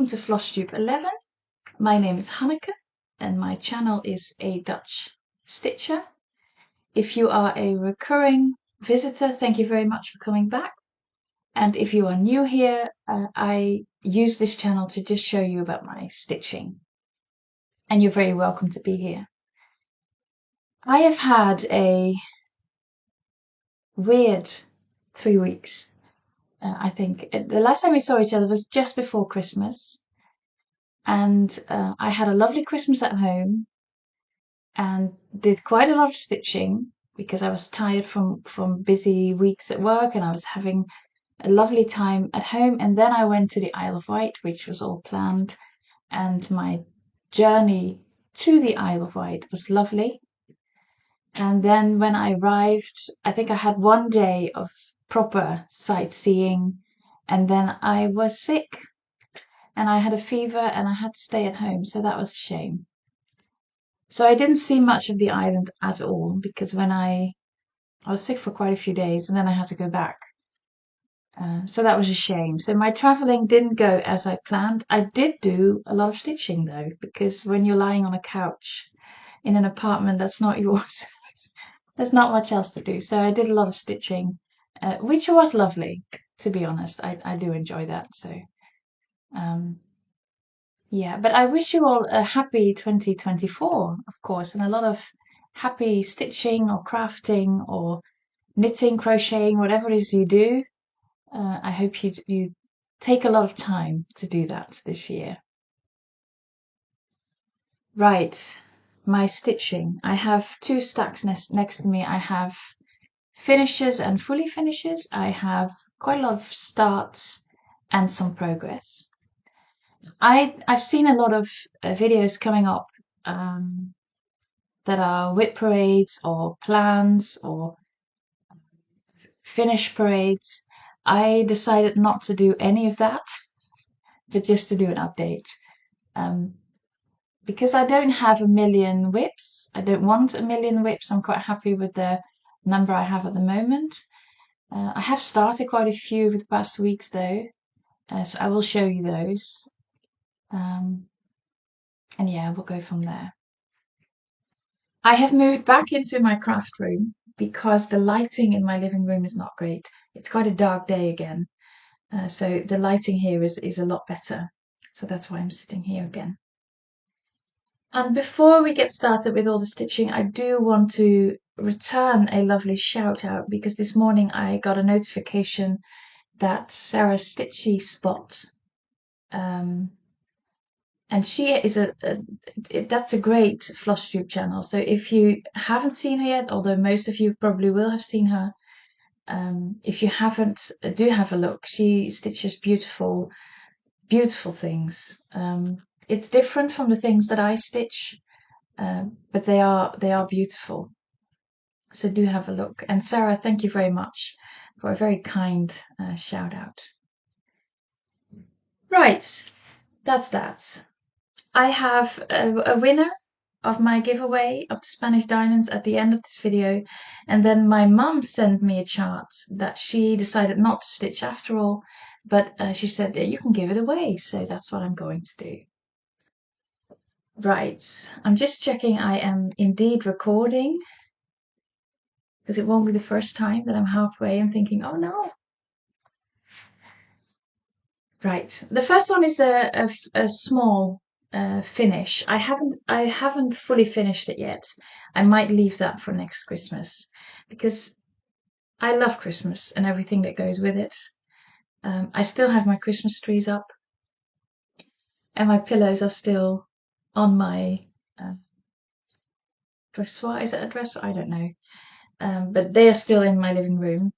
Welcome to Flosstube 11. My name is Hanneke and my channel is A Dutch Stitcher. If you are a recurring visitor, thank you very much for coming back. And if you are new here, I use this channel to just show you about my stitching. And you're very welcome to be here. I have had a weird 3 weeks. I think the last time we saw each other was just before Christmas. And I had a lovely Christmas at home and did quite a lot of stitching because I was tired from busy weeks at work and I was having a lovely time at home. And then I went to the Isle of Wight, which was all planned. And my journey to the Isle of Wight was lovely. And then when I arrived, I think I had 1 day of proper sightseeing and then I was sick. And I had a fever and I had to stay at home, so that was a shame. So I didn't see much of the island at all because when I was sick for quite a few days and then I had to go back. So that was a shame. So my traveling didn't go as I planned. I did do a lot of stitching though, because when you're lying on a couch in an apartment that's not yours, there's not much else to do. So I did a lot of stitching, which was lovely, to be honest. I do enjoy that. So. Yeah, but I wish you all a happy 2024, of course, and a lot of happy stitching or crafting or knitting, crocheting, whatever it is you do. I hope you take a lot of time to do that this year. Right, my stitching. I have 2 stacks next to me. I have finishes and fully finishes. I have quite a lot of starts and some progress. I've seen a lot of videos coming up that are whip parades or plans or finish parades. I decided not to do any of that, but just to do an update. Because I don't have a million whips. I don't want a million whips. I'm quite happy with the number I have at the moment. I have started quite a few over the past weeks though, so I will show you those. And yeah, we'll go from there. I have moved back into my craft room because the lighting in my living room is not great. It's quite a dark day again. So the lighting here is a lot better. So that's why I'm sitting here again. And before we get started with all the stitching, I do want to return a lovely shout out because this morning I got a notification that Sarah's Stitchy Spot, and she is that's a great Flosstube channel. So if you haven't seen her yet, although most of you probably will have seen her, if you haven't, do have a look. She stitches beautiful, beautiful things. It's different from the things that I stitch, but they are beautiful. So do have a look. And Sarah, thank you very much for a very kind shout out. Right, that's that. I have a winner of my giveaway of the Spanish diamonds at the end of this video, and then my mum sent me a chart that she decided not to stitch after all, but she said you can give it away, so that's what I'm going to do. Right, I'm just checking I am indeed recording, because it won't be the first time that I'm halfway and thinking, oh no. Right, the first one is a small finish. I haven't fully finished it yet. I might leave that for next Christmas because I love Christmas and everything that goes with it. I still have my Christmas trees up and my pillows are still on my dressoir. Is it a dressoir? I don't know. But they are still in my living room.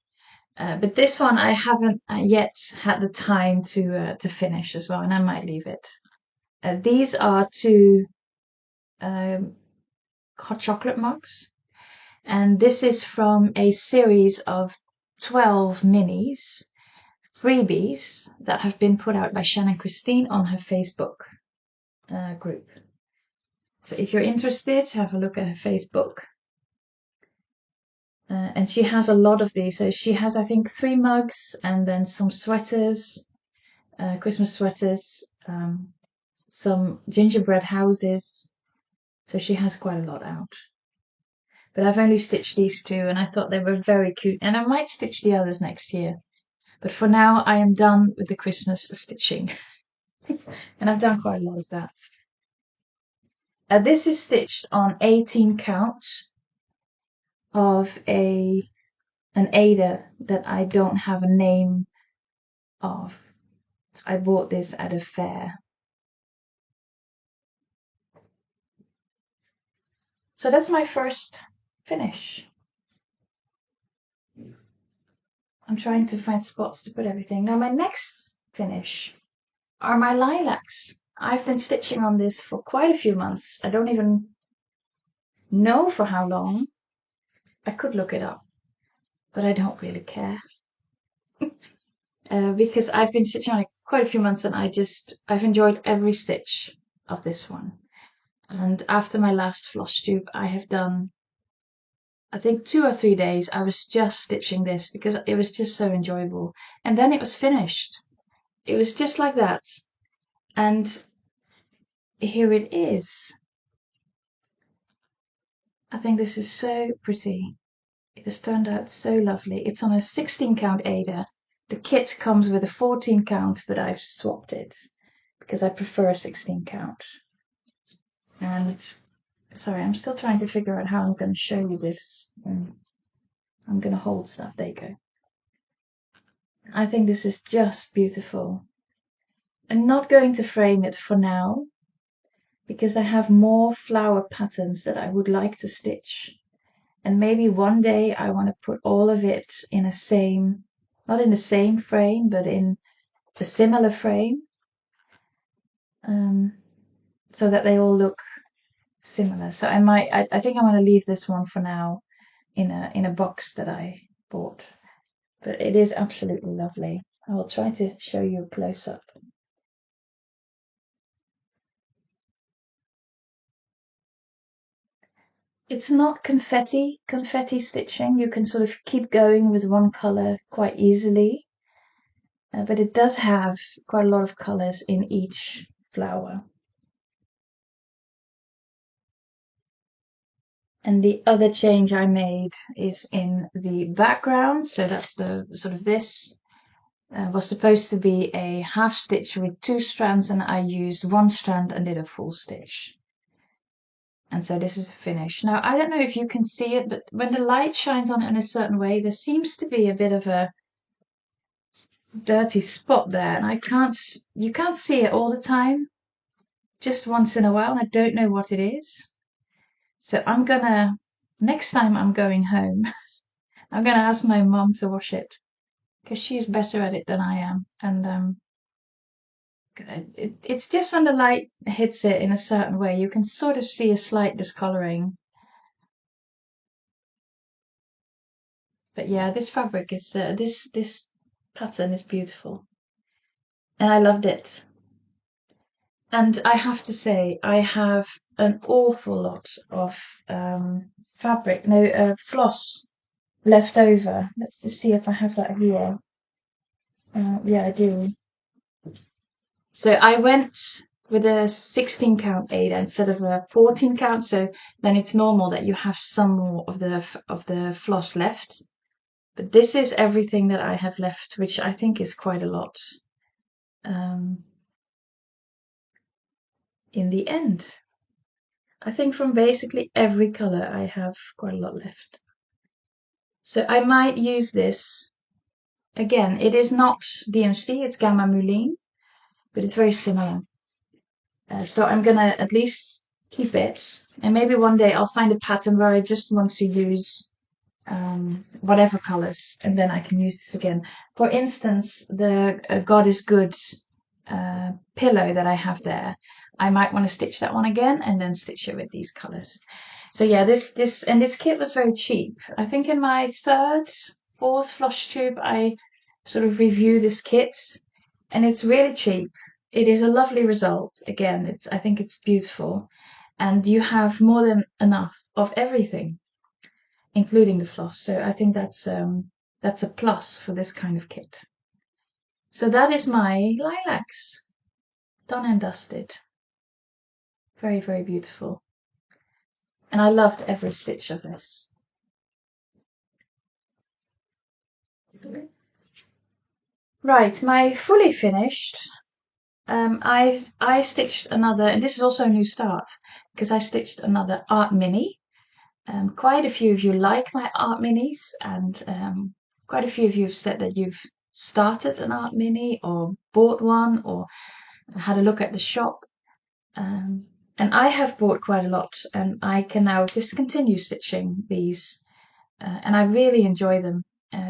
But this one I haven't yet had the time to finish as well, and I might leave it. These are 2 hot chocolate mugs, and this is from a series of 12 minis, freebies that have been put out by Shannon Christine on her Facebook group. So if you're interested, have a look at her Facebook. And she has a lot of these. So she has, I think, 3 mugs and then some sweaters, Christmas sweaters, some gingerbread houses, so she has quite a lot out. But I've only stitched these two, and I thought they were very cute, and I might stitch the others next year. But for now, I am done with the Christmas stitching. And I've done quite a lot of that. This is stitched on 18 count of an Ada that I don't have a name of. So I bought this at a fair. So that's my first finish. I'm trying to find spots to put everything. Now my next finish are my lilacs. I've been stitching on this for quite a few months. I don't even know for how long. I could look it up, but I don't really care. Because I've been stitching on it quite a few months, and I've enjoyed every stitch of this one. And after my last Flosstube, I have done, I think 2 or 3 days, I was just stitching this because it was just so enjoyable. And then it was finished. It was just like that. And here it is. I think this is so pretty. It has turned out so lovely. It's on a 16 count Ada. The kit comes with a 14 count, but I've swapped it because I prefer a 16 count. And sorry, I'm still trying to figure out how I'm going to show you this. I'm going to hold stuff. There you go. I think this is just beautiful. I'm not going to frame it for now because I have more flower patterns that I would like to stitch. And maybe one day I want to put all of it in a same, not in the same frame, but in a similar frame. So that they all look similar. So I think I'm going to leave this one for now in a box that I bought. But it is absolutely lovely. I will try to show you a close-up. It's not confetti stitching. You can sort of keep going with one color quite easily. But it does have quite a lot of colors in each flower. And the other change I made is in the background. So that's the sort of this was supposed to be a half stitch with 2 strands, and I used 1 strand and did a full stitch. And so this is a finish. Now, I don't know if you can see it, but when the light shines on it in a certain way, there seems to be a bit of a dirty spot there, and you can't see it all the time, just once in a while, and I don't know what it is. So next time I'm going home, I'm gonna ask my mom to wash it, because she's better at it than I am. And it's just when the light hits it in a certain way, you can sort of see a slight discoloring. But yeah, this fabric is this pattern is beautiful, and I loved it. And I have to say, I have an awful lot of floss left over. Let's just see if I have that here. Yeah, I do. So I went with a 16 count Ada instead of a 14 count. So then it's normal that you have some more of the floss left. But this is everything that I have left, which I think is quite a lot. In the end, I think from basically every color I have quite a lot left. So I might use this again. It is not DMC, it's Gamma Muline, but it's very similar. So I'm gonna at least keep it, and maybe one day I'll find a pattern where I just want to use whatever colors, and then I can use this again. For instance, the God is Good pillow that I have there, I might want to stitch that one again and then stitch it with these colors. So yeah, this kit was very cheap. I think in my 3rd, 4th Flosstube I sort of review this kit, and it's really cheap. It is a lovely result. Again, I think it's beautiful, and you have more than enough of everything, including the floss. So I think that's a plus for this kind of kit. So that is my lilacs. Done and dusted. Very, very beautiful. And I loved every stitch of this. Right, my fully finished. I stitched another, and this is also a new start because I stitched another art mini. Quite a few of you like my art minis, and quite a few of you have said that you've started an art mini or bought one or had a look at the shop. And I have bought quite a lot, and I can now just continue stitching these, and I really enjoy them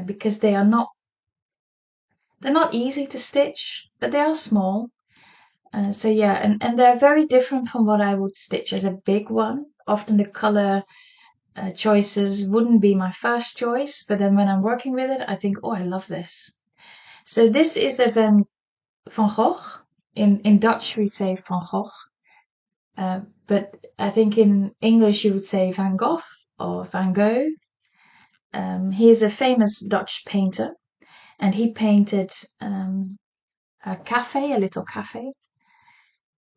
because they're not easy to stitch, but they are small. So yeah, and they're very different from what I would stitch as a big one. Often the color choices wouldn't be my first choice, but then when I'm working with it, I think, oh, I love this. So this is a Van Gogh. In Dutch we say Van Gogh, but I think in English you would say Van Gogh or Van Gogh. He is a famous Dutch painter, and he painted a cafe, a little cafe,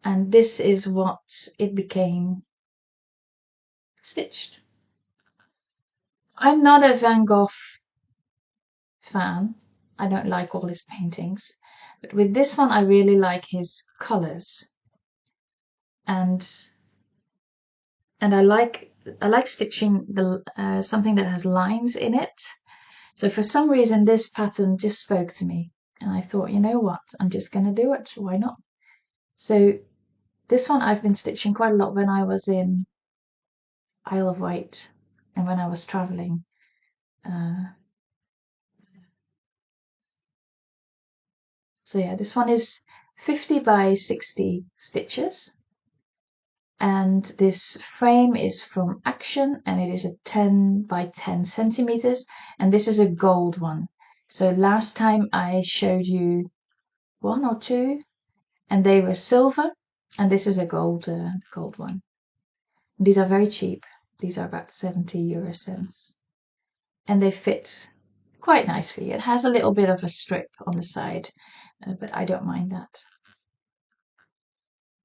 and this is what it became stitched. I'm not a Van Gogh fan. I don't like all his paintings, but with this one I really like his colors, and I like stitching the something that has lines in it. So for some reason this pattern just spoke to me, and I thought, you know what, I'm just gonna do it. Why not? So this one I've been stitching quite a lot when I was in Isle of Wight and when I was traveling. So yeah, this one is 50 by 60 stitches, and this frame is from Action, and it is a 10 by 10 centimeters, and this is a gold one. So last time I showed you one or two, and they were silver, and this is a gold one. These are very cheap. These are about 70 cents, and they fit quite nicely. It has a little bit of a strip on the side, but I don't mind that.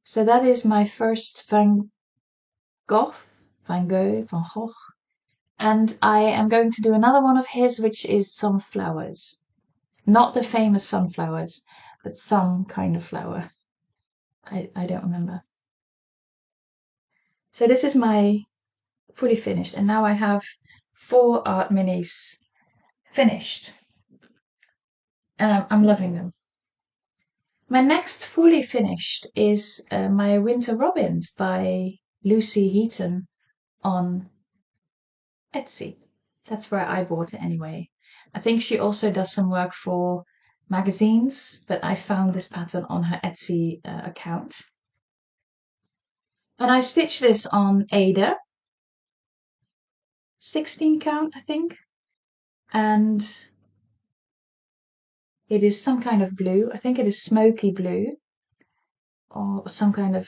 So that is my first Van Gogh, and I am going to do another one of his, which is some flowers. Not the famous sunflowers, but some kind of flower. I don't remember. So this is my fully finished, and now I have 4 art minis finished, and I'm loving them. My next fully finished is my Winter Robins by Lucy Heaton on Etsy. That's where I bought it anyway. I think she also does some work for magazines, but I found this pattern on her Etsy account. And I stitched this on Ada, 16 count, I think. And it is some kind of blue. I think it is smoky blue, or some kind of,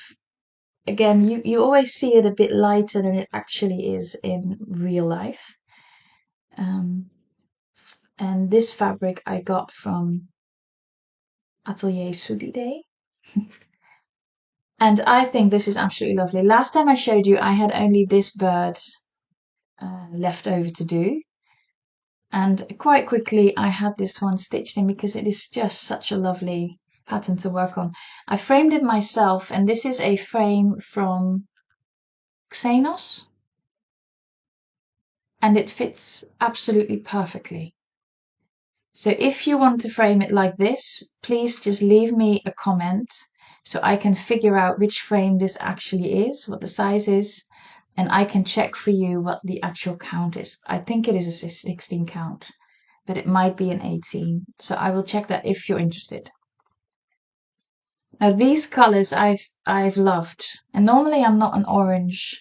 again, you always see it a bit lighter than it actually is in real life. And this fabric I got from Atelier Soudide. And I think this is absolutely lovely. Last time I showed you, I had only this bird left over to do. And quite quickly I had this one stitched in because it is just such a lovely pattern to work on. I framed it myself, and this is a frame from Xenos, and it fits absolutely perfectly. So if you want to frame it like this, please just leave me a comment so I can figure out which frame this actually is, what the size is, and I can check for you what the actual count is. I think it is a 16 count, but it might be an 18. So I will check that if you're interested. Now these colors I've loved, and normally I'm not an orange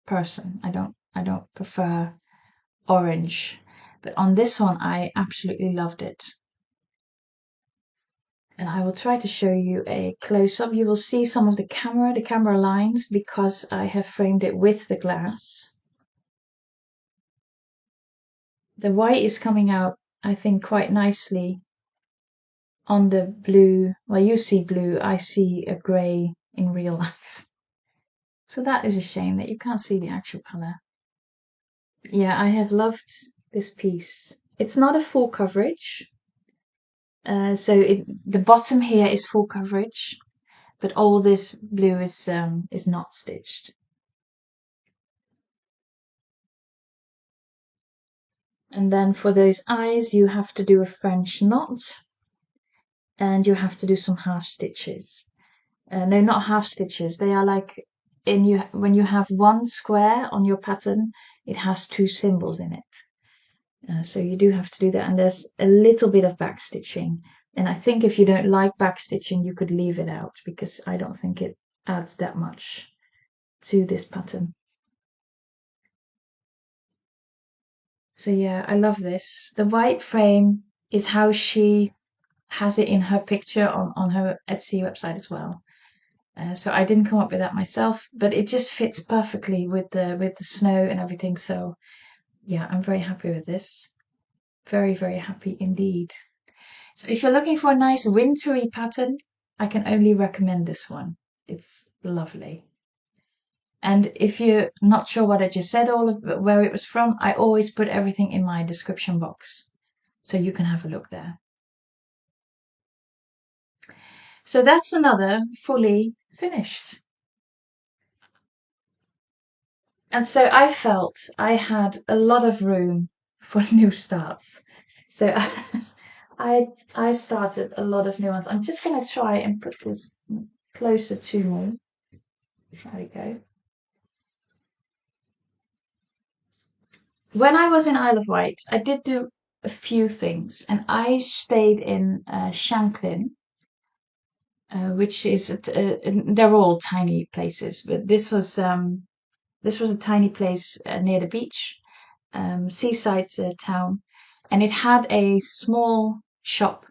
person. I don't prefer orange, but on this one I absolutely loved it. And I will try to show you a close-up. You will see some of the camera lines, because I have framed it with the glass. The white is coming out, I think, quite nicely on the blue. Well, you see blue, I see a grey in real life. So that is a shame that you can't see the actual colour. Yeah, I have loved this piece. It's not a full coverage. So the bottom here is full coverage, but all this blue is not stitched. And then for those eyes, you have to do a French knot, and you have to do some half stitches. No, not half stitches. They are like when you have one square on your pattern, it has two symbols in it. So you do have to do that, and there's a little bit of back stitching. And I think if you don't like back stitching, you could leave it out, because I don't think it adds that much to this pattern. So yeah, I love this. The white frame is how she has it in her picture on her Etsy website as well. So I didn't come up with that myself, but it just fits perfectly with the snow and everything. So yeah, I'm very happy with this. Very, very happy indeed. So if you're looking for a nice wintry pattern, I can only recommend this one. It's lovely. And if you're not sure what I just said, all of where it was from, I always put everything in my description box, so you can have a look there. So that's another fully finished. And so I felt I had a lot of room for new starts. So I started a lot of new ones. I'm just going to try and put this closer to me. There we go. When I was in Isle of Wight, I did do a few things, and I stayed in Shanklin, which is they're all tiny places, but this was a tiny place near the beach, seaside town, and it had a small shop,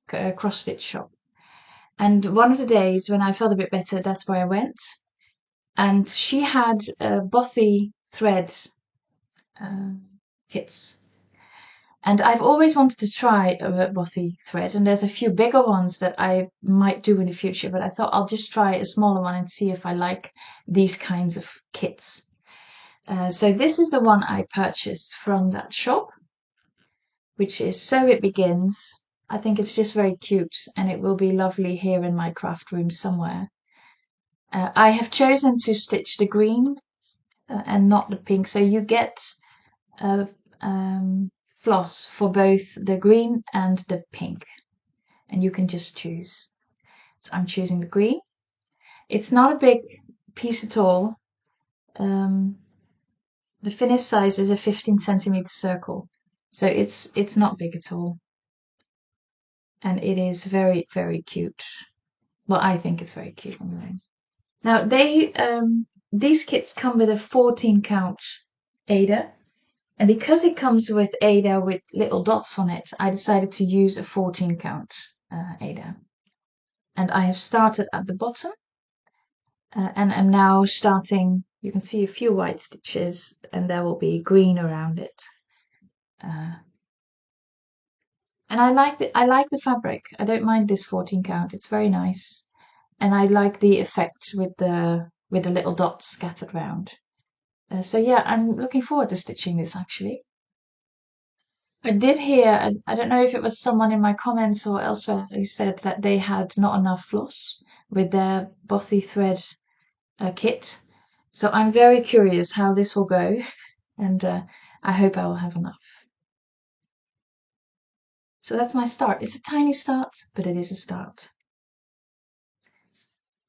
cross stitch shop. And one of the days when I felt a bit better, that's where I went, and she had Bothy Threads kits. And I've always wanted to try a Bothy thread, and there's a few bigger ones that I might do in the future, but I thought I'll just try a smaller one and see if I like these kinds of kits. So this is the one I purchased from that shop, which is So It Begins. I think it's just very cute, and it will be lovely here in my craft room somewhere. I have chosen to stitch the green and not the pink, so you get floss for both the green and the pink, and you can just choose. So I'm choosing the green. It's not a big piece at all. The finished size is a 15 centimeter circle, so it's not big at all, and it is very, very cute. Well, I think it's very cute anyway. Now these kits come with a 14 count Ada. And because it comes with Ada with little dots on it, I decided to use a 14 count Ada. And I have started at the bottom, and I'm now starting, you can see a few white stitches, and there will be green around it. And I like the fabric. I don't mind this 14 count. It's very nice. And I like the effect with the little dots scattered around. So yeah, I'm looking forward to stitching this actually. I did hear, I don't know if it was someone in my comments or elsewhere who said that they had not enough floss with their Bothy thread kit. So I'm very curious how this will go, and I hope I will have enough. So that's my start. It's a tiny start, but it is a start.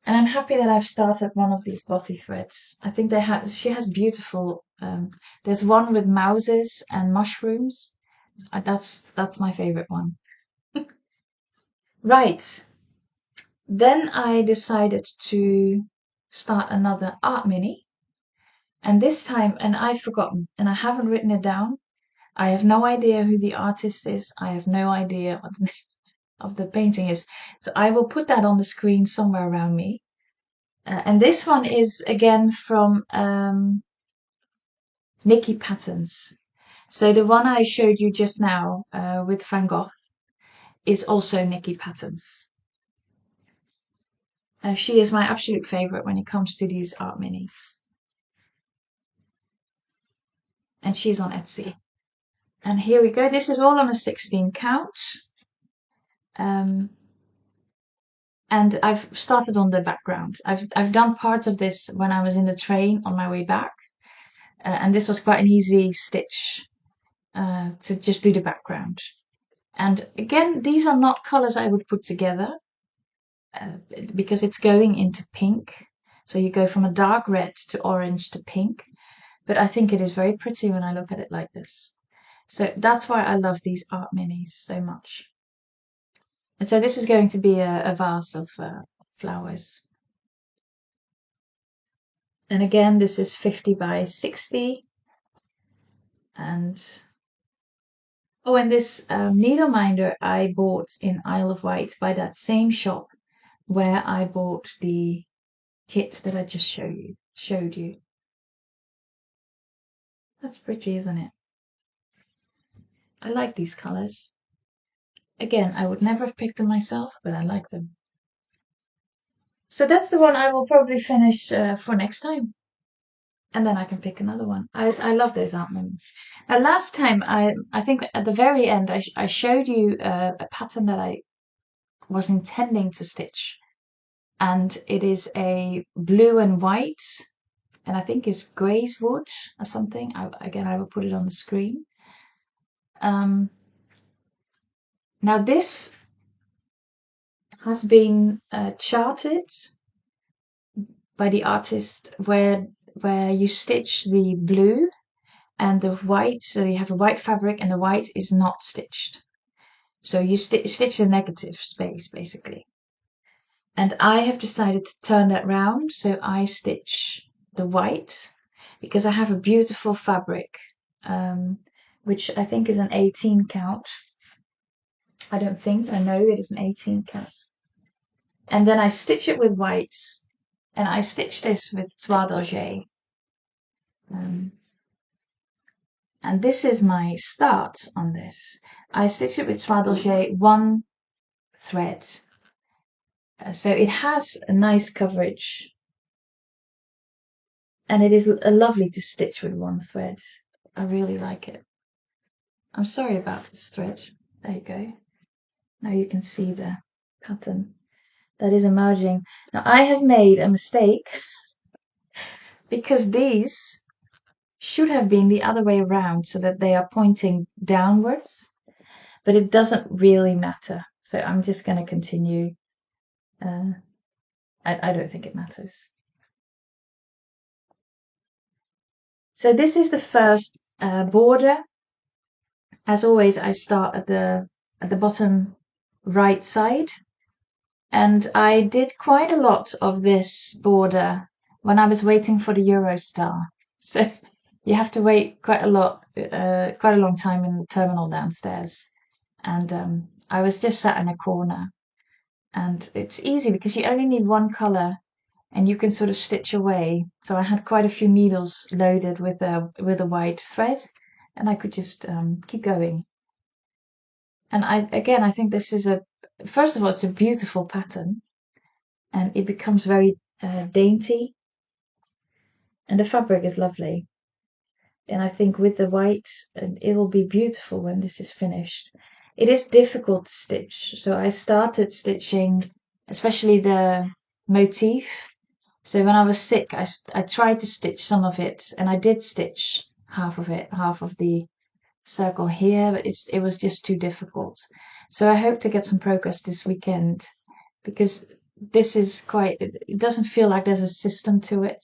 And I'm happy that I've started one of these Bothy threads. I think she has beautiful, there's one with mouses and mushrooms. That's my favorite one. Right. Then I decided to start another art mini. And this time, and I've forgotten, and I haven't written it down. I have no idea who the artist is. I have no idea what the name of the painting is. So I will put that on the screen somewhere around me. And this one is again from Nikkipatterns. So the one I showed you just now with Van Gogh is also Nikkipatterns. She is my absolute favorite when it comes to these art minis. And she's on Etsy. And here we go. This is all on a 16 count. And I've started on the background. I've done parts of this when I was in the train on my way back. And this was quite an easy stitch to just do the background. And again, these are not colors I would put together because it's going into pink. So you go from a dark red to orange to pink. But I think it is very pretty when I look at it like this. So that's why I love these art minis so much. And so this is going to be a vase of flowers. And again, this is 50 by 60. And oh, and this needle minder I bought in Isle of Wight by that same shop where I bought the kit that I just showed you. That's pretty, isn't it? I like these colors. Again, I would never have picked them myself, but I like them. So that's the one I will probably finish for next time. And then I can pick another one. I love those art minis. Now, last time, I think at the very end, I showed you a pattern that I was intending to stitch. And it is a blue and white, and I think it's Grey's Wood or something. Again, I will put it on the screen. Now this has been charted by the artist where you stitch the blue and the white, so you have a white fabric and the white is not stitched. So you stitch the negative space basically. And I have decided to turn that round, so I stitch the white because I have a beautiful fabric, which I think is an 18 count. I know it is an 18 count. And then I stitch it with white, and I stitch this with Soie d'Alger. And this is my start on this. I stitch it with Soie d'Alger 1 thread. So it has a nice coverage. And it is lovely to stitch with 1 thread. I really like it. I'm sorry about this thread. There you go. Now you can see the pattern that is emerging. Now I have made a mistake because these should have been the other way around so that they are pointing downwards, but it doesn't really matter. So I'm just going to continue. I don't think it matters. So this is the first border. As always, I start at the bottom right side, and I did quite a lot of this border when I was waiting for the Eurostar. So you have to wait quite a long time in the terminal downstairs, and I was just sat in a corner, and it's easy because you only need 1 color and you can sort of stitch away. So I had quite a few needles loaded with a white thread, and I could just keep going. And I think this is first of all, it's a beautiful pattern, and it becomes very dainty, and the fabric is lovely. And I think with the white, it will be beautiful when this is finished. It is difficult to stitch, so I started stitching, especially the motif. So when I was sick, I tried to stitch some of it, and I did stitch half of the circle here, but it was just too difficult. So I hope to get some progress this weekend, because this is it doesn't feel like there's a system to it.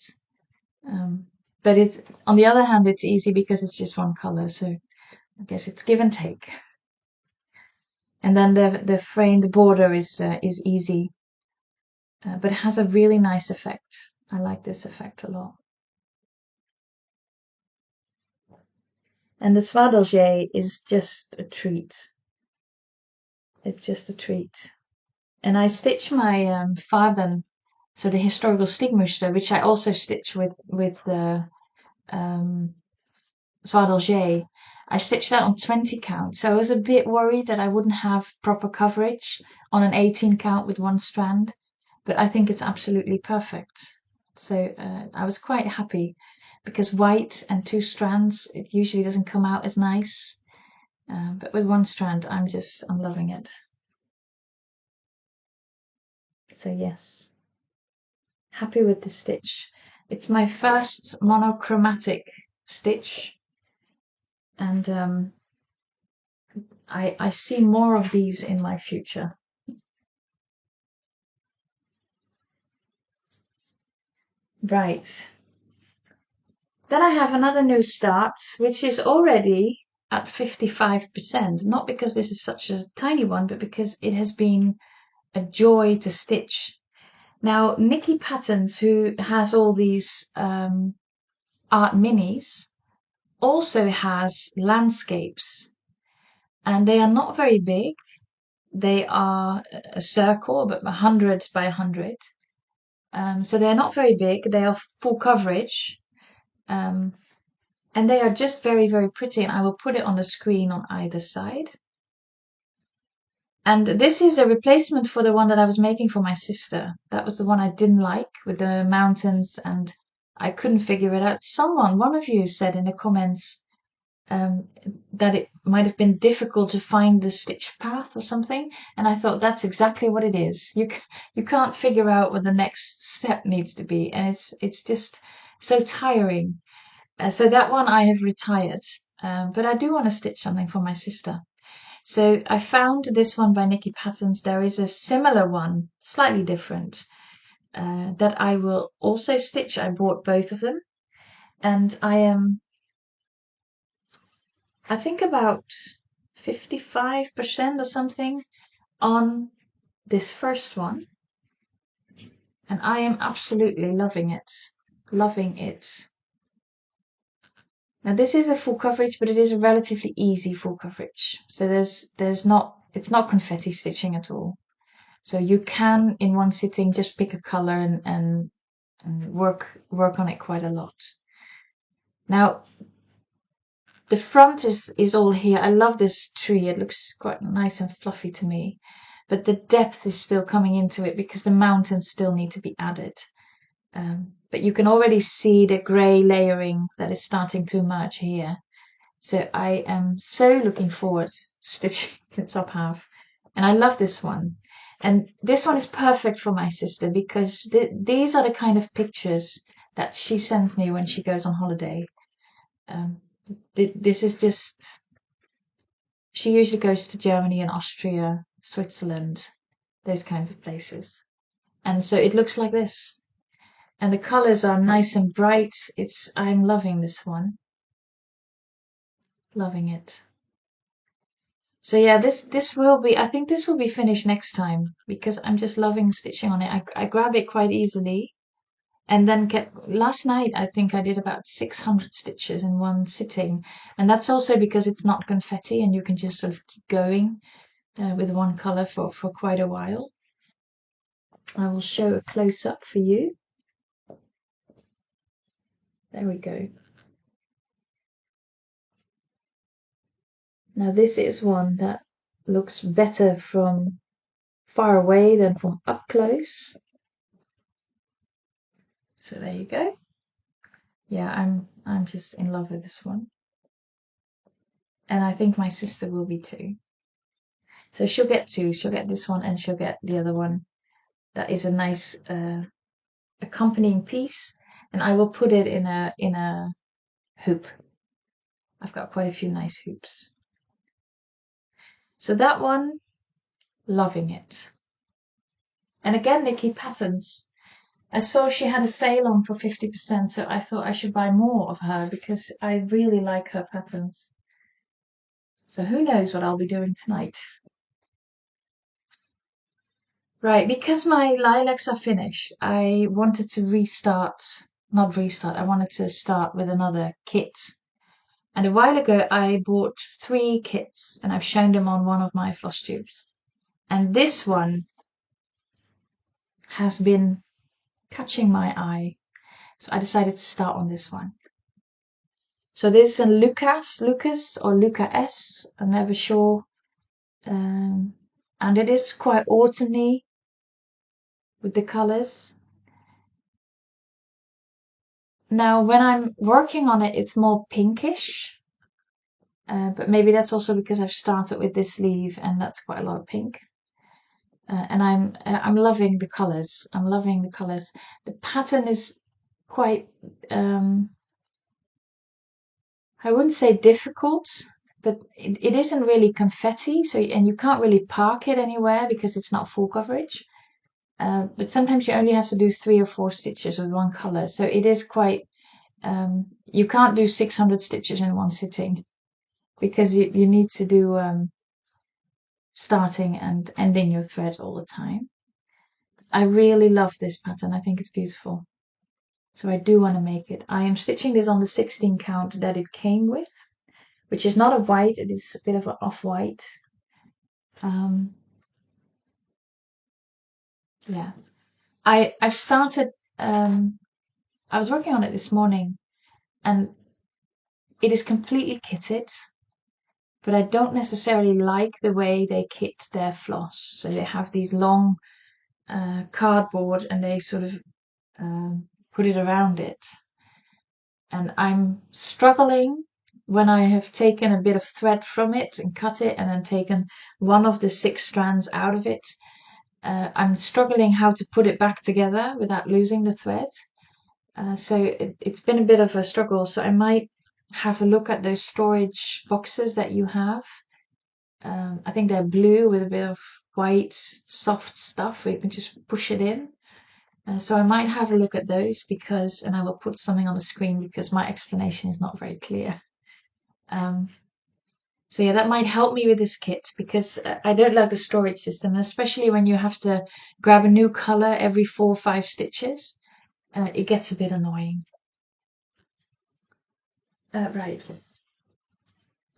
But on the other hand, it's easy because it's just 1 color, so I guess it's give and take. And then the frame, the border is easy, but it has a really nice effect. I like this effect a lot. And the Soie d'Alger is just a treat. It's just a treat. And I stitch my Farben, so the historical Stigmuster, which I also stitch with the Soie d'Alger. I stitched that on 20 count, so I was a bit worried that I wouldn't have proper coverage on an 18 count with one strand, but I think it's absolutely perfect. So I was quite happy, because white and 2 strands, it usually doesn't come out as nice. But with 1 strand, I'm loving it. So yes, happy with the stitch. It's my first monochromatic stitch, and I see more of these in my future. Right. Then I have another new start, which is already at 55%. Not because this is such a tiny one, but because it has been a joy to stitch. Now, Nikkipatterns, who has all these art minis, also has landscapes, and they are not very big. They are a circle, but 100 by 100. So they're not very big. They are full coverage, and they are just very, very pretty. And I will put it on the screen on either side. And this is a replacement for the one that I was making for my sister. That was the one I didn't like, with the mountains, and I couldn't figure it out. One of you said in the comments that it might have been difficult to find the stitch path or something, and I thought that's exactly what it is. You can't figure out what the next step needs to be, and it's just so tiring. So that one I have retired, but I do want to stitch something for my sister. So I found this one by Nikkipatterns. There is a similar one, slightly different, that I will also stitch. I bought both of them, and I think about 55% or something on this first one, and I am absolutely loving it. Loving it. Now this is a full coverage, but it is a relatively easy full coverage. So it's not confetti stitching at all. So you can in one sitting just pick a color and work on it quite a lot. Now the front is all here. I love this tree. It looks quite nice and fluffy to me, but the depth is still coming into it because the mountains still need to be added. But you can already see the grey layering that is starting to emerge here. So I am so looking forward to stitching the top half. And I love this one. And this one is perfect for my sister because these are the kind of pictures that she sends me when she goes on holiday. This is just... She usually goes to Germany and Austria, Switzerland, those kinds of places. And so it looks like this. And the colors are nice and bright. I'm loving this one. Loving it. So yeah, I think this will be finished next time because I'm just loving stitching on it. I grab it quite easily, and then last night I think I did about 600 stitches in one sitting, and that's also because it's not confetti and you can just sort of keep going with one color for quite a while. I will show a close up for you. There we go. Now this is one that looks better from far away than from up close. So there you go. Yeah, I'm just in love with this one. And I think my sister will be too. So she'll get two. She'll get this one and she'll get the other one. That is a nice accompanying piece. And I will put it in a hoop. I've got quite a few nice hoops. So that one, loving it. And again, Nikkipatterns. I saw she had a sale on for 50%, so I thought I should buy more of her because I really like her patterns. So who knows what I'll be doing tonight. Right, because my lilacs are finished, I wanted to I wanted to start with another kit. And a while ago, I bought 3 kits, and I've shown them on one of my Flosstubes. And this one has been catching my eye, so I decided to start on this one. So this is a Luca-S or Luca-S, I'm never sure. And it is quite autumny with the colors. Now, when I'm working on it, it's more pinkish. But maybe that's also because I've started with this sleeve and that's quite a lot of pink. And I'm loving the colors. I'm loving the colors. The pattern is quite, I wouldn't say difficult, but it isn't really confetti. And you can't really park it anywhere because it's not full coverage. But sometimes you only have to do 3 or 4 stitches with one color. So it is quite, you can't do 600 stitches in one sitting because you need to do starting and ending your thread all the time. I really love this pattern. I think it's beautiful. So I do want to make it. I am stitching this on the 16 count that it came with, which is not a white, it is a bit of an off-white. Yeah. I've started, I was working on it this morning and it is completely kitted, but I don't necessarily like the way they kit their floss. So they have these long cardboard and they sort of put it around it. And I'm struggling when I have taken a bit of thread from it and cut it and then taken one of the 6 strands out of it. I'm struggling how to put it back together without losing the thread. So it's been a bit of a struggle. So I might have a look at those storage boxes that you have. I think they're blue with a bit of white soft stuff where you can just push it in. So I might have a look at those and I will put something on the screen because my explanation is not very clear. So yeah, that might help me with this kit because I don't like the storage system, especially when you have to grab a new color every 4 or 5 stitches. It gets a bit annoying. Right.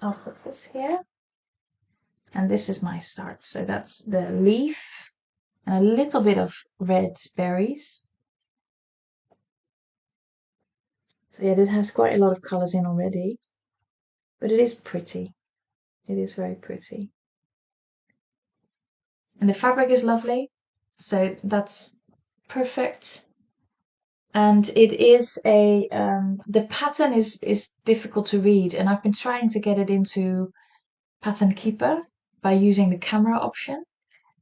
I'll put this here. And this is my start. So that's the leaf and a little bit of red berries. So yeah, this has quite a lot of colors in already, but it is pretty. It is very pretty. And the fabric is lovely. So that's perfect. And it is the pattern is difficult to read. And I've been trying to get it into Pattern Keeper by using the camera option.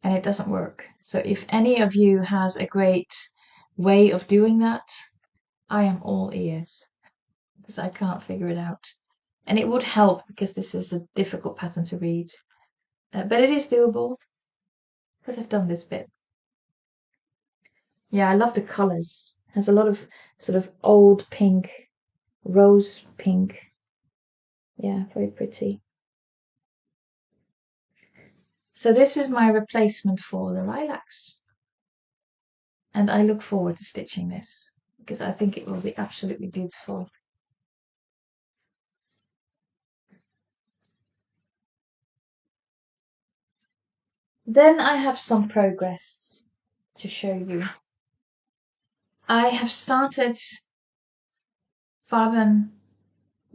And it doesn't work. So if any of you has a great way of doing that, I am all ears because I can't figure it out. And it would help because this is a difficult pattern to read. But it is doable because I've done this bit. Yeah, I love the colors. It has a lot of sort of old pink, rose pink. Yeah, very pretty. So this is my replacement for the lilacs. And I look forward to stitching this because I think it will be absolutely beautiful. Then I have some progress to show you. I have started Farben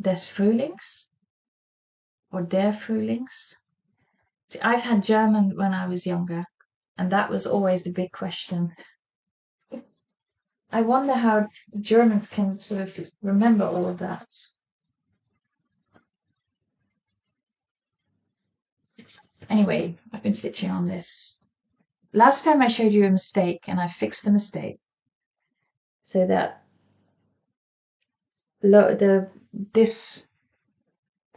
des Frühlings or Der Frühlings. See, I've had German when I was younger, and that was always the big question. I wonder how Germans can sort of remember all of that. Anyway, I've been stitching on this. Last time I showed you a mistake, and I fixed the mistake. So that this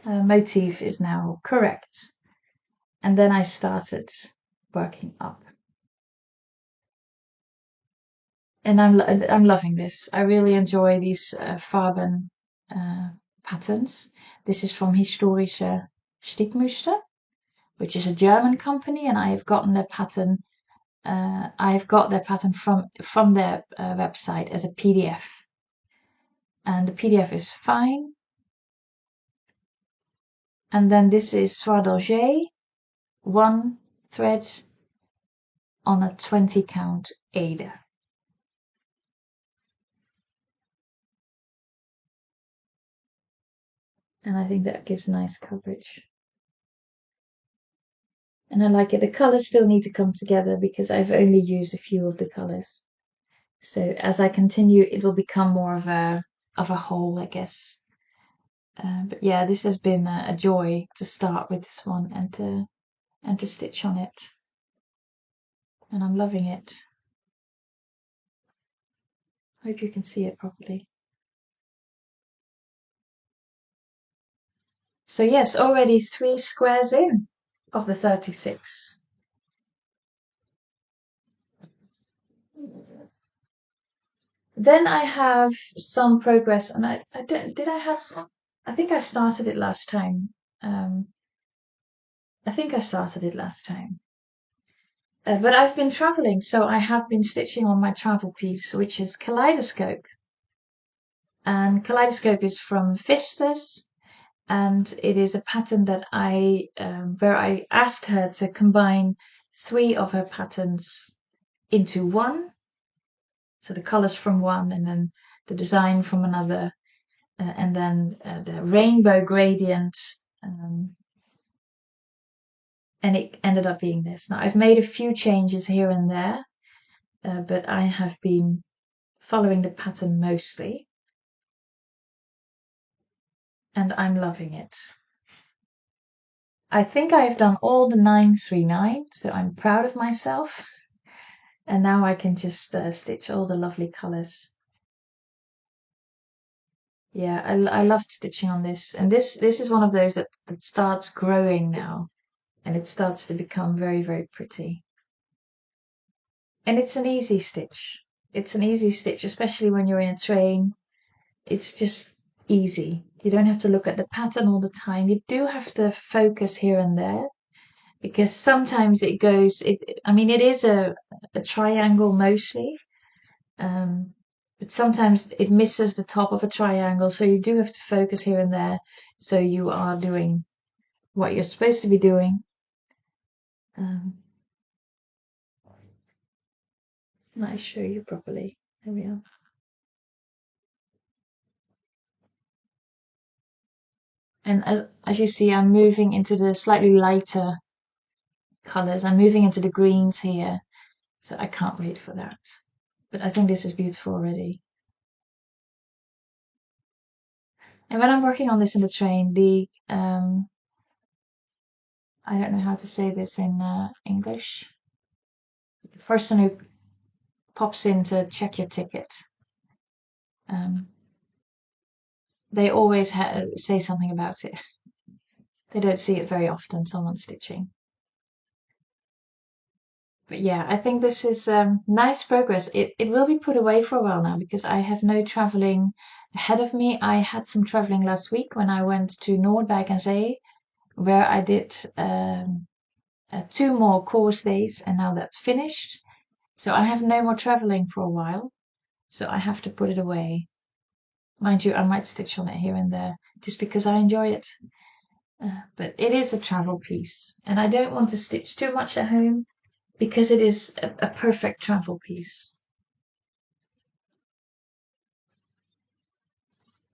motif is now correct. And then I started working up. And I'm loving this. I really enjoy these Farben patterns. This is from Historische Stickmuster, which is a German company, and I have gotten their pattern. I have got their pattern from their website as a PDF, and the PDF is fine. And then this is Soie d'Orge, 1 thread on a 20 count Ada. and I think that gives nice coverage. And I like it. The colors still need to come together because I've only used a few of the colors. So as I continue, it will become more of a whole, I guess. But yeah, this has been a joy to start with this one and to stitch on it, and I'm loving it. Hope you can see it properly. So yes, already 3 squares in of the 36. Then I have some progress, and I don't, did I have, I think I started it last time. I think I started it last time. But I've been traveling, so I have been stitching on my travel piece, which is Kaleidoscope. And Kaleidoscope is from Vivsters, and it is a pattern that where I asked her to combine 3 of her patterns into one. So the colors from one, and then the design from another, and then the rainbow gradient. And it ended up being this. Now I've made a few changes here and there, but I have been following the pattern mostly, and I'm loving it. I think I've done all the 939, so I'm proud of myself. And now I can just stitch all the lovely colors. Yeah, I loved stitching on this, and this is one of those that starts growing now, and it starts to become very, very pretty. And it's an easy stitch. It's an easy stitch, especially when you're in a train. It's just easy. You don't have to look at the pattern all the time. You do have to focus here and there, because sometimes it goes, I mean, it is a triangle mostly, but sometimes it misses the top of a triangle, so you do have to focus here and there, so you are doing what you're supposed to be doing. Let me show you properly. There we are. And as you see, I'm moving into the slightly lighter colors. I'm moving into the greens here, so I can't wait for that. But I think this is beautiful already. And when I'm working on this in the train, I don't know how to say this in English. The person who pops in to check your ticket, they always say something about it. They don't see it very often, someone stitching. But yeah, I think this is nice progress. It will be put away for a while now because I have no traveling ahead of me. I had some traveling last week when I went to Noordwijk and Zee, where I did 2 more course days, and now that's finished. So I have no more traveling for a while, so I have to put it away. Mind you, I might stitch on it here and there just because I enjoy it. But it is a travel piece, and I don't want to stitch too much at home because it is a perfect travel piece.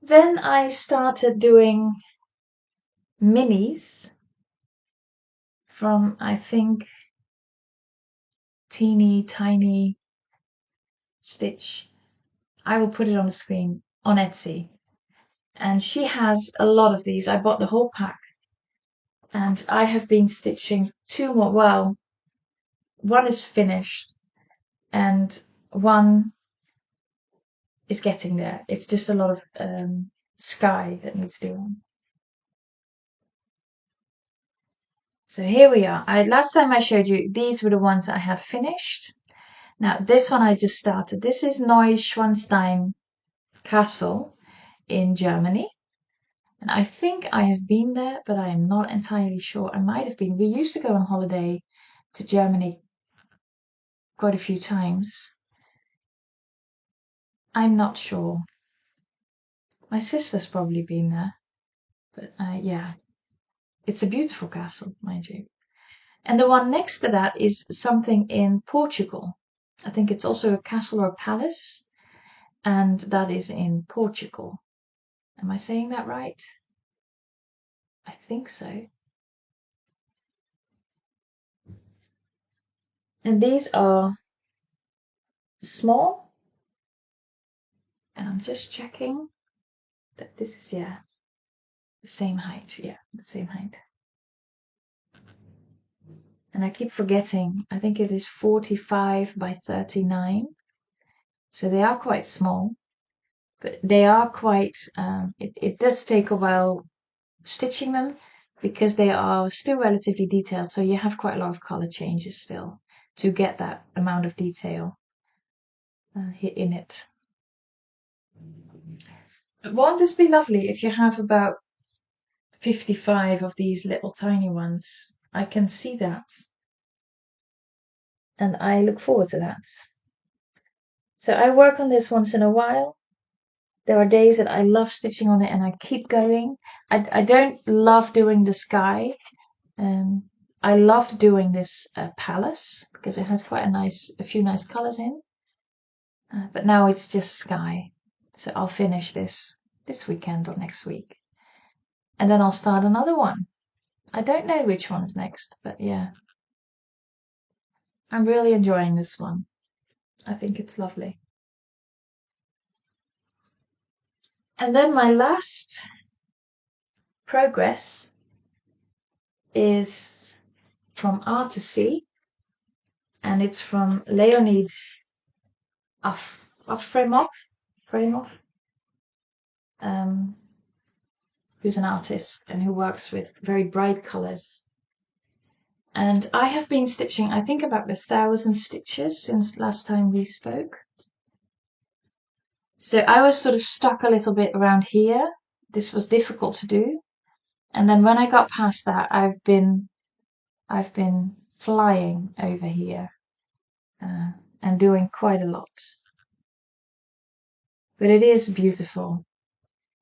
Then I started doing minis from, I think, TeenyWeenyXStitch. I will put it on the screen on Etsy. And she has a lot of these. I bought the whole pack. And I have been stitching 2 more. Well, one is finished and one is getting there. It's just a lot of sky that needs doing. So here we are. Last time I showed you, these were the ones that I have finished. Now this one I just started. This is Neuschwanstein Castle in Germany. And I think I have been there, but I am not entirely sure. I might have been. We used to go on holiday to Germany quite a few times. I'm not sure. My sister's probably been there. But yeah, it's a beautiful castle, mind you. And the one next to that is something in Portugal. I think it's also a castle or a palace, and that is in Portugal. Am I saying that right? I think so. And these are small. And I'm just checking that this is, yeah, the same height. Yeah, the same height. And I keep forgetting, I think it is 45 by 39. So they are quite small, but they are quite, it does take a while stitching them because they are still relatively detailed. So you have quite a lot of color changes still to get that amount of detail in it. Won't this be lovely if you have about 55 of these little tiny ones? I can see that. And I look forward to that. So I work on this once in a while. There are days that I love stitching on it and I keep going. I don't love doing the sky. I loved doing this palace because it has quite a few nice colors in. But now it's just sky. So I'll finish this weekend or next week. And then I'll start another one. I don't know which one's next, but yeah. I'm really enjoying this one. I think it's lovely. And then my last progress is from Artisy, and it's from Leonid Afremov, who's an artist and who works with very bright colors. And I have been stitching, I think, about 1,000 stitches since last time we spoke. So I was sort of stuck a little bit around here. This was difficult to do. And then when I got past that, I've been flying over here and doing quite a lot. But it is beautiful.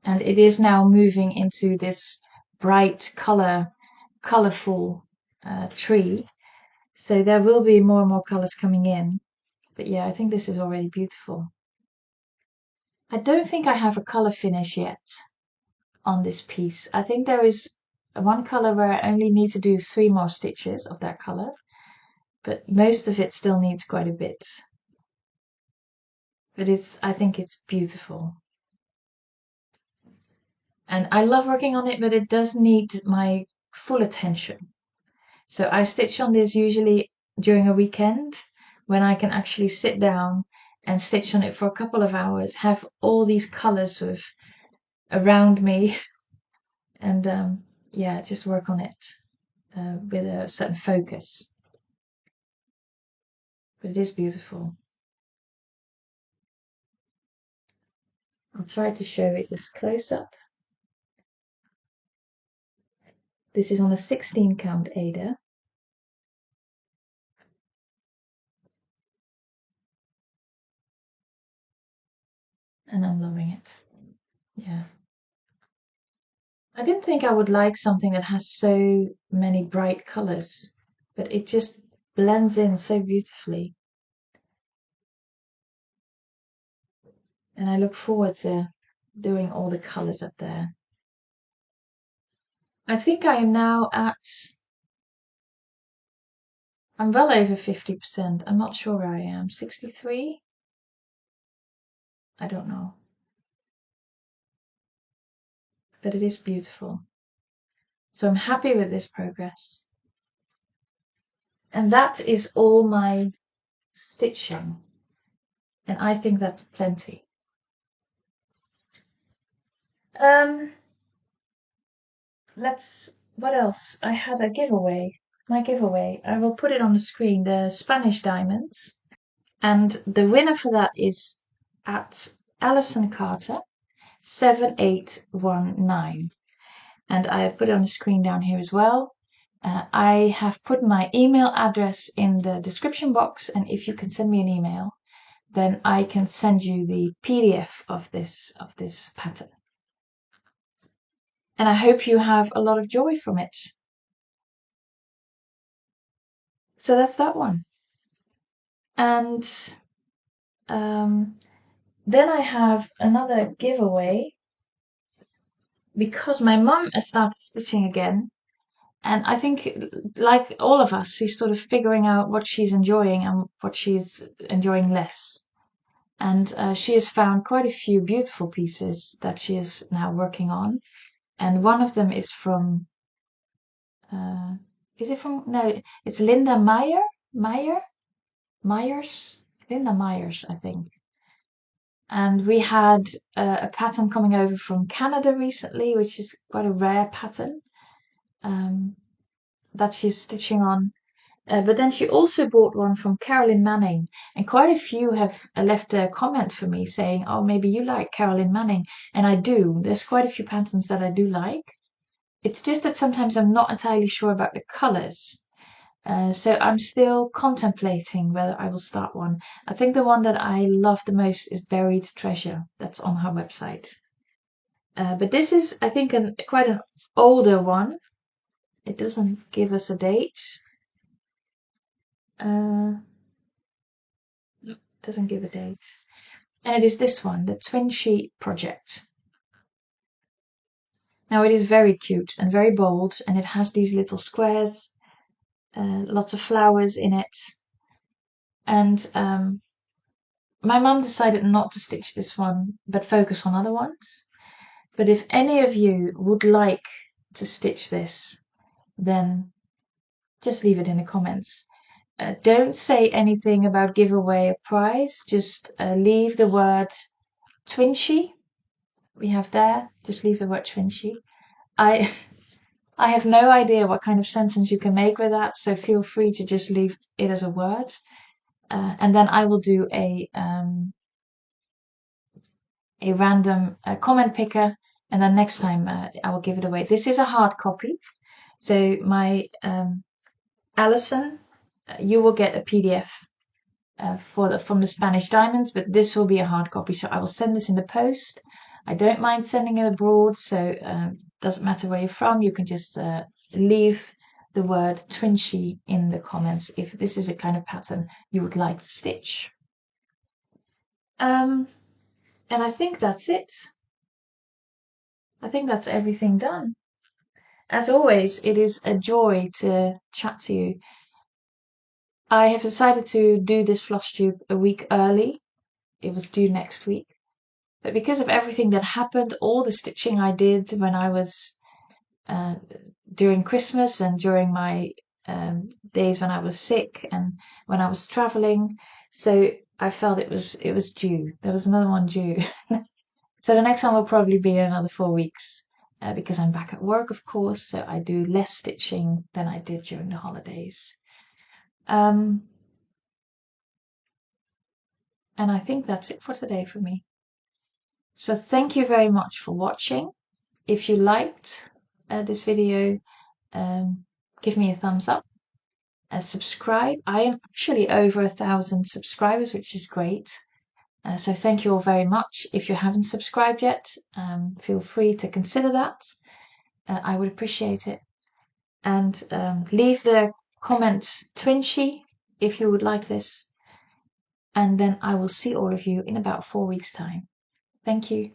And it is now moving into this bright colorful tree. So there will be more and more colors coming in. But yeah, I think this is already beautiful. I don't think I have a color finish yet on this piece. I think there is one color where I only need to do 3 more stitches of that color, but most of it still needs quite a bit. But I think it's beautiful. And I love working on it, but it does need my full attention. So I stitch on this usually during a weekend when I can actually sit down and stitch on it for a couple of hours, have all these colors sort of around me, and yeah, just work on it with a certain focus. But it is beautiful. I'll try to show it this close up. This is on a 16 count Ada. And I'm loving it. Yeah. I didn't think I would like something that has so many bright colors, but it just blends in so beautifully. And I look forward to doing all the colors up there. I think I am now I'm well over 50%. I'm not sure where I am. 63? I don't know. But it is beautiful. So I'm happy with this progress. And that is all my stitching. And I think that's plenty. What else? I had a giveaway. My giveaway. I will put it on the screen. The Spanish diamonds. And the winner for that is at Alison Carter 7819. And I have put it on the screen down here as well. I have put my email address in the description box, and if you can send me an email, then I can send you the PDF of this pattern. And I hope you have a lot of joy from it. So that's that one. And then I have another giveaway because my mum has started stitching again, and I think, like all of us, she's sort of figuring out what she's enjoying and what she's enjoying less. And she has found quite a few beautiful pieces that she is now working on. And one of them is from, is it from, no, it's Linda Myers? Linda Myers, I think. And we had a pattern coming over from Canada recently, which is quite a rare pattern that she's stitching on. But then she also bought one from Carolyn Manning, and quite a few have left a comment for me saying, oh, maybe you like Carolyn Manning. And I do. There's quite a few patterns that I do like. It's just that sometimes I'm not entirely sure about the colors. So I'm still contemplating whether I will start one. I think the one that I love the most is Buried Treasure. That's on her website. But this is, I think, quite an older one. It doesn't give us a date. No, doesn't give a date. And it is this one, the Twinchy Project. Now it is very cute and very bold, and it has these little squares, lots of flowers in it. And my mum decided not to stitch this one, but focus on other ones. But if any of you would like to stitch this, then just leave it in the comments. Don't say anything about giveaway or prize. Just leave the word Twinchy. We have there. Just leave the word Twinchy. I have no idea what kind of sentence you can make with that, so feel free to just leave it as a word. And then I will do a random comment picker, and then next time I will give it away. This is a hard copy, so my Alison, you will get a PDF from the Spanish Diamonds, but this will be a hard copy, so I will send this in the post. I don't mind sending it abroad, so doesn't matter where you're from. You can just leave the word Twinchy in the comments if this is a kind of pattern you would like to stitch. And I think that's it. I think that's everything done. As always, it is a joy to chat to you. I have decided to do this Flosstube a week early. It was due next week. But because of everything that happened, all the stitching I did when I was during Christmas and during my days when I was sick and when I was traveling, so I felt it was due. There was another one due. So the next one will probably be in another 4 weeks because I'm back at work, of course, so I do less stitching than I did during the holidays. And I think that's it for today for me. So thank you very much for watching. If you liked this video, give me a thumbs up. Subscribe. I am actually over 1,000 subscribers, which is great. So thank you all very much. If you haven't subscribed yet, feel free to consider that. I would appreciate it. And leave the comment Twinchy if you would like this. And then I will see all of you in about 4 weeks' time. Thank you.